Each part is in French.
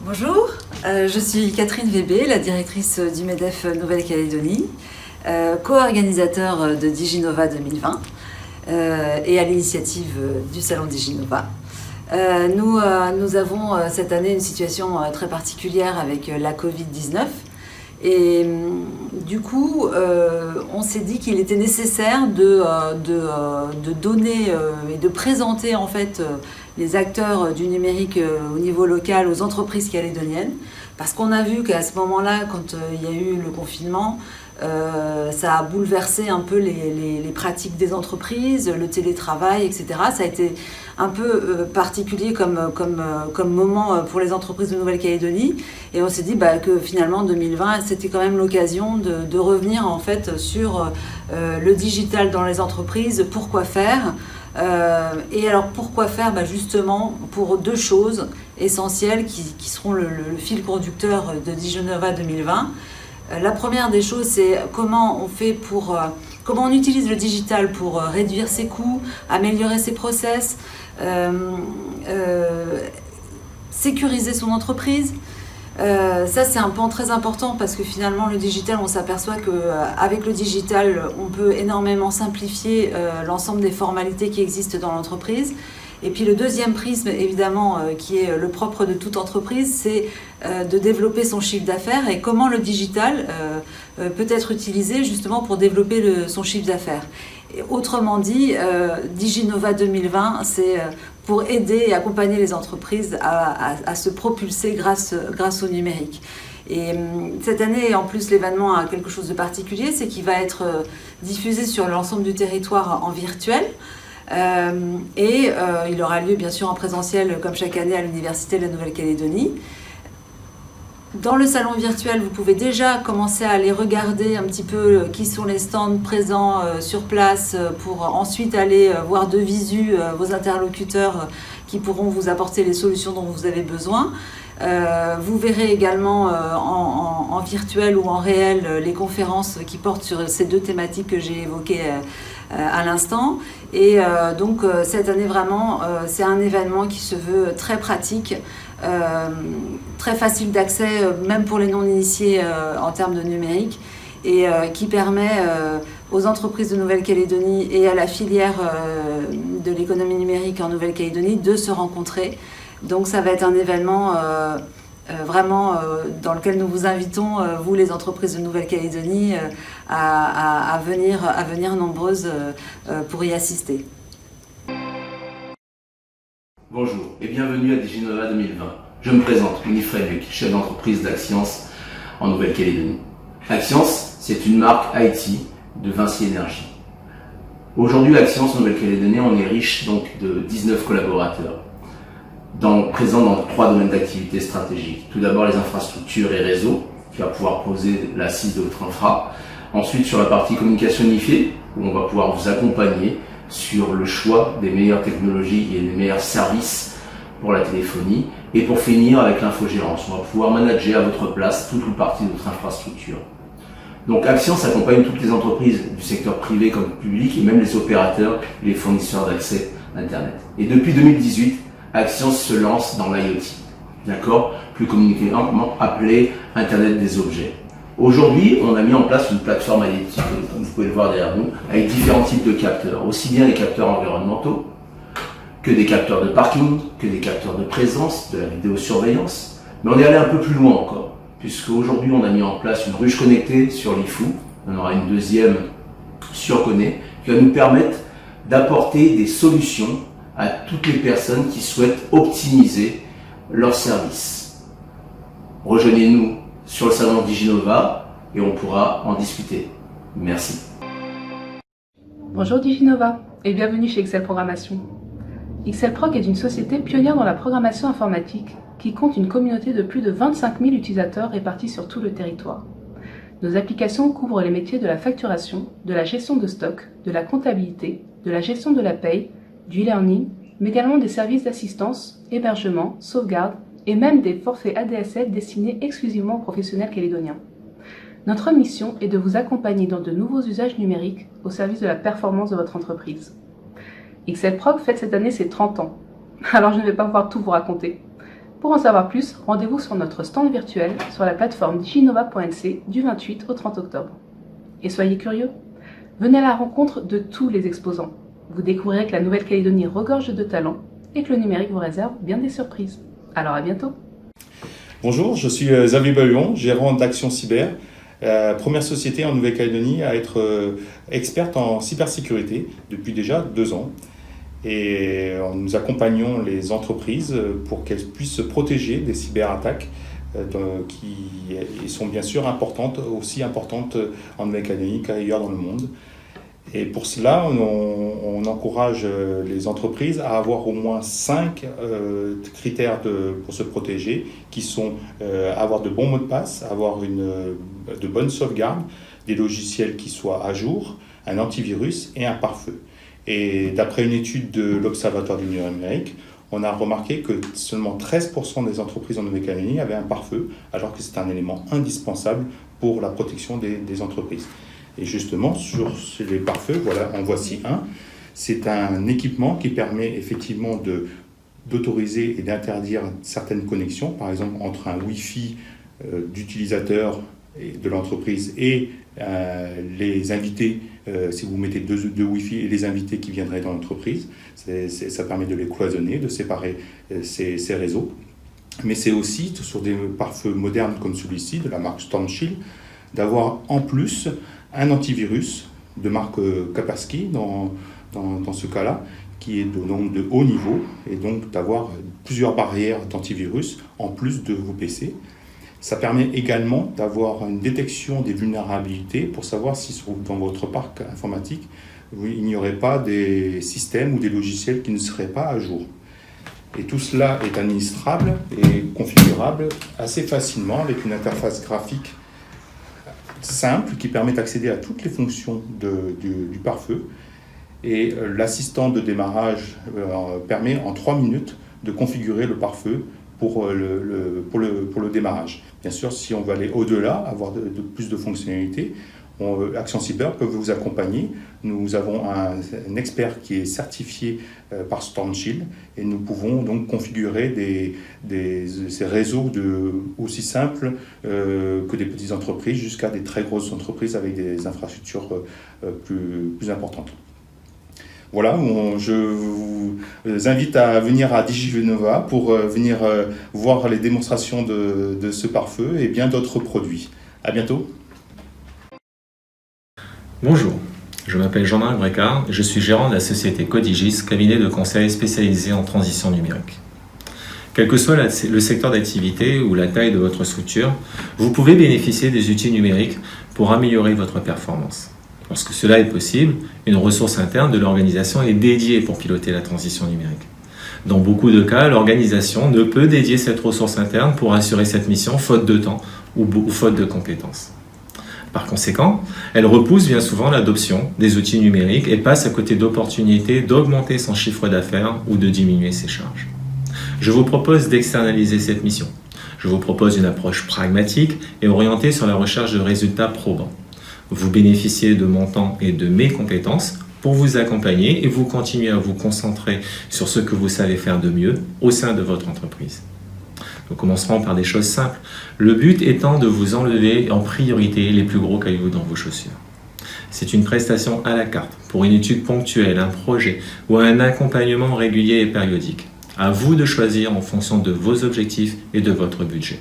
Bonjour, je suis Catherine Vébé, la directrice du MEDEF Nouvelle-Calédonie, co-organisateur de Diginova 2020 et à l'initiative du Salon Diginova. Nous avons cette année une situation très particulière avec la Covid-19 et du coup on s'est dit qu'il était nécessaire de donner et de présenter en fait les acteurs du numérique au niveau local aux entreprises calédoniennes, parce qu'on a vu qu'à ce moment-là, quand il y a eu le confinement, ça a bouleversé un peu les pratiques des entreprises, le télétravail, etc. Ça a été un peu particulier comme moment pour les entreprises de Nouvelle-Calédonie. Et on s'est dit que finalement 2020, c'était quand même l'occasion de revenir en fait sur le digital dans les entreprises, pourquoi faire. Et alors pourquoi faire justement pour deux choses essentielles qui seront le fil conducteur de Diginova 2020. La première des choses, c'est comment on utilise le digital pour réduire ses coûts, améliorer ses process, sécuriser son entreprise. Ça, c'est un point très important parce que finalement, le digital, on s'aperçoit qu'avec le digital, on peut énormément simplifier l'ensemble des formalités qui existent dans l'entreprise. Et puis le deuxième prisme, évidemment, qui est le propre de toute entreprise, c'est de développer son chiffre d'affaires et comment le digital peut être utilisé justement pour développer son chiffre d'affaires. Et autrement dit, Diginova 2020, c'est pour aider et accompagner les entreprises à se propulser grâce au numérique. Et cette année, en plus, l'événement a quelque chose de particulier, c'est qu'il va être diffusé sur l'ensemble du territoire en virtuel. Il aura lieu bien sûr en présentiel comme chaque année à l'Université de la Nouvelle-Calédonie. Dans le salon virtuel, vous pouvez déjà commencer à aller regarder un petit peu qui sont les stands présents sur place pour ensuite aller voir de visu vos interlocuteurs qui pourront vous apporter les solutions dont vous avez besoin. Vous verrez également en virtuel ou en réel les conférences qui portent sur ces deux thématiques que j'ai évoquées à l'instant. Et donc cette année vraiment, c'est un événement qui se veut très pratique, très facile d'accès, même pour les non-initiés en termes de numérique, et qui permet aux entreprises de Nouvelle-Calédonie et à la filière de l'économie numérique en Nouvelle-Calédonie de se rencontrer. Donc ça va être un événement vraiment dans lequel nous vous invitons, vous les entreprises de Nouvelle-Calédonie, à venir nombreuses pour y assister. Bonjour et bienvenue à Diginova 2020. Je me présente, Winifred Luc, chef d'entreprise d'Axience en Nouvelle-Calédonie. Axience, c'est une marque IT de Vinci Énergie. Aujourd'hui, Axience en Nouvelle-Calédonie, on est riche donc de 19 collaborateurs. Présent dans 3 domaines d'activité stratégiques. Tout d'abord les infrastructures et réseaux, qui va pouvoir poser l'assise de votre infra. Ensuite sur la partie communication unifiée, où on va pouvoir vous accompagner sur le choix des meilleures technologies et des meilleurs services pour la téléphonie. Et pour finir avec l'infogérance, on va pouvoir manager à votre place toute ou partie de votre infrastructure. Donc Axience accompagne toutes les entreprises du secteur privé comme public et même les opérateurs et les fournisseurs d'accès Internet. Et depuis 2018, Axience se lance dans l'IoT, d'accord, plus communément appelé Internet des objets. Aujourd'hui, on a mis en place une plateforme IoT, comme vous pouvez le voir derrière nous, avec différents types de capteurs, aussi bien les capteurs environnementaux, que des capteurs de parking, que des capteurs de présence, de la vidéosurveillance. Mais on est allé un peu plus loin encore, puisque aujourd'hui on a mis en place une ruche connectée sur l'IFU, on aura une deuxième sur Connet, qui va nous permettre d'apporter des solutions à toutes les personnes qui souhaitent optimiser leurs services. Rejoignez-nous sur le salon Diginova et on pourra en discuter. Merci. Bonjour Diginova et bienvenue chez Excel Programmation. XLProc est une société pionnière dans la programmation informatique qui compte une communauté de plus de 25 000 utilisateurs répartis sur tout le territoire. Nos applications couvrent les métiers de la facturation, de la gestion de stock, de la comptabilité, de la gestion de la paye, du e-learning, mais également des services d'assistance, hébergement, sauvegarde et même des forfaits ADSL destinés exclusivement aux professionnels calédoniens. Notre mission est de vous accompagner dans de nouveaux usages numériques au service de la performance de votre entreprise. XLProc fête cette année ses 30 ans, alors je ne vais pas pouvoir tout vous raconter. Pour en savoir plus, rendez-vous sur notre stand virtuel sur la plateforme diginova.nc du 28 au 30 octobre. Et soyez curieux, venez à la rencontre de tous les exposants. Vous découvrirez que la Nouvelle-Calédonie regorge de talents et que le numérique vous réserve bien des surprises. Alors à bientôt. Bonjour, je suis Xavier Bahuon, gérant d'Action Cyber, première société en Nouvelle-Calédonie à être experte en cybersécurité depuis déjà 2 ans. Et nous accompagnons les entreprises pour qu'elles puissent se protéger des cyberattaques qui sont bien sûr importantes, aussi importantes en Nouvelle-Calédonie qu'ailleurs dans le monde. Et pour cela, on encourage les entreprises à avoir au moins 5 critères pour se protéger, qui sont avoir de bons mots de passe, avoir de bonnes sauvegardes, des logiciels qui soient à jour, un antivirus et un pare-feu. Et d'après une étude de l'Observatoire du numérique, on a remarqué que seulement 13% des entreprises en Nouvelle-Calédonie avaient un pare-feu, alors que c'est un élément indispensable pour la protection des entreprises. Et justement, sur les pare-feux, voilà, en voici un. C'est un équipement qui permet effectivement d'autoriser et d'interdire certaines connexions, par exemple entre un Wi-Fi d'utilisateur de l'entreprise et les invités, si vous mettez deux Wi-Fi et les invités qui viendraient dans l'entreprise. Ça permet de les cloisonner, de séparer ces réseaux. Mais c'est aussi, sur des pare-feux modernes comme celui-ci, de la marque Storm Shield, d'avoir en plus un antivirus de marque Kaspersky dans ce cas-là, qui est de haut niveau, et donc d'avoir plusieurs barrières d'antivirus en plus de vos PC. Ça permet également d'avoir une détection des vulnérabilités pour savoir si dans votre parc informatique, il n'y aurait pas des systèmes ou des logiciels qui ne seraient pas à jour. Et tout cela est administrable et configurable assez facilement avec une interface graphique simple qui permet d'accéder à toutes les fonctions du pare-feu. Et l'assistant de démarrage permet en 3 minutes de configurer le pare-feu pour le démarrage. Bien sûr, si on veut aller au-delà, avoir plus de fonctionnalités, Action Cyber peut vous accompagner. Nous avons un expert qui est certifié par Storm Shield et nous pouvons donc configurer ces réseaux aussi simples que des petites entreprises jusqu'à des très grosses entreprises avec des infrastructures plus importantes. Voilà, je vous invite à venir à Diginova pour venir voir les démonstrations de ce pare-feu et bien d'autres produits. À bientôt. Bonjour, je m'appelle Jean-Marc Brécard et je suis gérant de la société Codigis, cabinet de conseil spécialisé en transition numérique. Quel que soit le secteur d'activité ou la taille de votre structure, vous pouvez bénéficier des outils numériques pour améliorer votre performance. Lorsque cela est possible, une ressource interne de l'organisation est dédiée pour piloter la transition numérique. Dans beaucoup de cas, l'organisation ne peut dédier cette ressource interne pour assurer cette mission faute de temps ou faute de compétences. Par conséquent, elle repousse bien souvent l'adoption des outils numériques et passe à côté d'opportunités d'augmenter son chiffre d'affaires ou de diminuer ses charges. Je vous propose d'externaliser cette mission. Je vous propose une approche pragmatique et orientée sur la recherche de résultats probants. Vous bénéficiez de mon temps et de mes compétences pour vous accompagner et vous continuez à vous concentrer sur ce que vous savez faire de mieux au sein de votre entreprise. Nous commencerons par des choses simples, le but étant de vous enlever en priorité les plus gros cailloux dans vos chaussures. C'est une prestation à la carte pour une étude ponctuelle, un projet ou un accompagnement régulier et périodique. À vous de choisir en fonction de vos objectifs et de votre budget.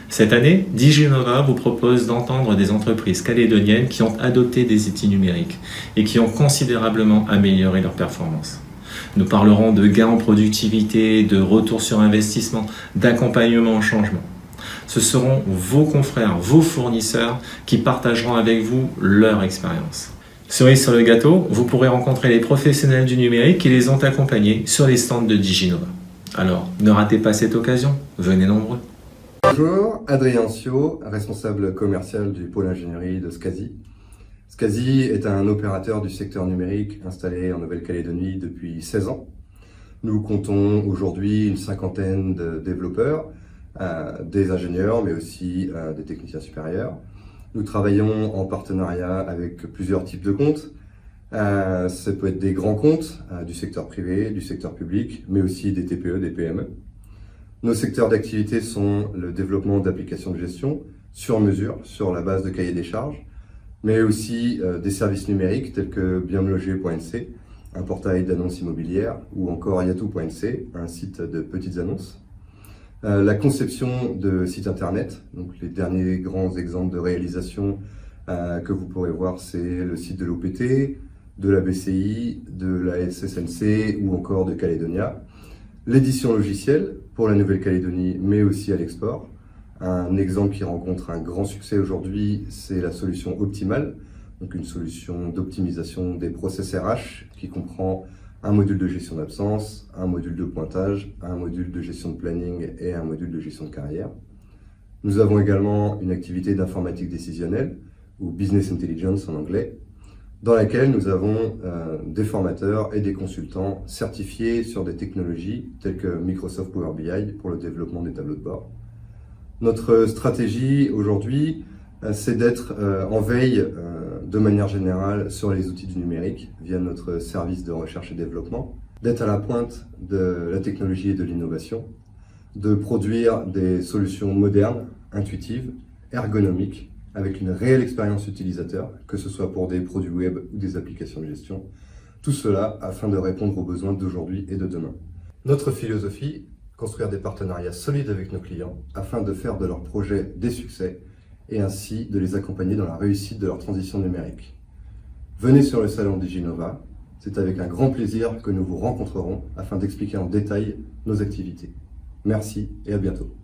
Cette année, Diginova vous propose d'entendre des entreprises calédoniennes qui ont adopté des outils numériques et qui ont considérablement amélioré leur performance. Nous parlerons de gains en productivité, de retour sur investissement, d'accompagnement au changement. Ce seront vos confrères, vos fournisseurs qui partageront avec vous leur expérience. Cerise sur le gâteau, vous pourrez rencontrer les professionnels du numérique qui les ont accompagnés sur les stands de Diginova. Alors, ne ratez pas cette occasion, venez nombreux. Bonjour, Adrien Sio, responsable commercial du pôle ingénierie de SCASI. SCASI est un opérateur du secteur numérique installé en Nouvelle-Calédonie depuis 16 ans. Nous comptons aujourd'hui une 50aine de développeurs, des ingénieurs mais aussi des techniciens supérieurs. Nous travaillons en partenariat avec plusieurs types de comptes. Ça peut être des grands comptes du secteur privé, du secteur public, mais aussi des TPE, des PME. Nos secteurs d'activité sont le développement d'applications de gestion sur mesure, sur la base de cahiers des charges, mais aussi des services numériques tels que bienmeloger.nc, un portail d'annonces immobilières, ou encore yatou.nc, un site de petites annonces. La conception de sites internet, donc les derniers grands exemples de réalisation que vous pourrez voir, c'est le site de l'OPT, de la BCI, de la SSNC ou encore de Calédonia. L'édition logicielle pour la Nouvelle-Calédonie, mais aussi à l'export. Un exemple qui rencontre un grand succès aujourd'hui, c'est la solution Optimal, donc une solution d'optimisation des process RH qui comprend un module de gestion d'absence, un module de pointage, un module de gestion de planning et un module de gestion de carrière. Nous avons également une activité d'informatique décisionnelle, ou Business Intelligence en anglais, dans laquelle nous avons des formateurs et des consultants certifiés sur des technologies telles que Microsoft Power BI pour le développement des tableaux de bord. Notre stratégie aujourd'hui, c'est d'être en veille de manière générale sur les outils du numérique via notre service de recherche et développement, d'être à la pointe de la technologie et de l'innovation, de produire des solutions modernes, intuitives, ergonomiques, avec une réelle expérience utilisateur, que ce soit pour des produits web ou des applications de gestion. Tout cela afin de répondre aux besoins d'aujourd'hui et de demain. Notre philosophie, construire des partenariats solides avec nos clients afin de faire de leurs projets des succès et ainsi de les accompagner dans la réussite de leur transition numérique. Venez sur le salon Diginova, c'est avec un grand plaisir que nous vous rencontrerons afin d'expliquer en détail nos activités. Merci et à bientôt.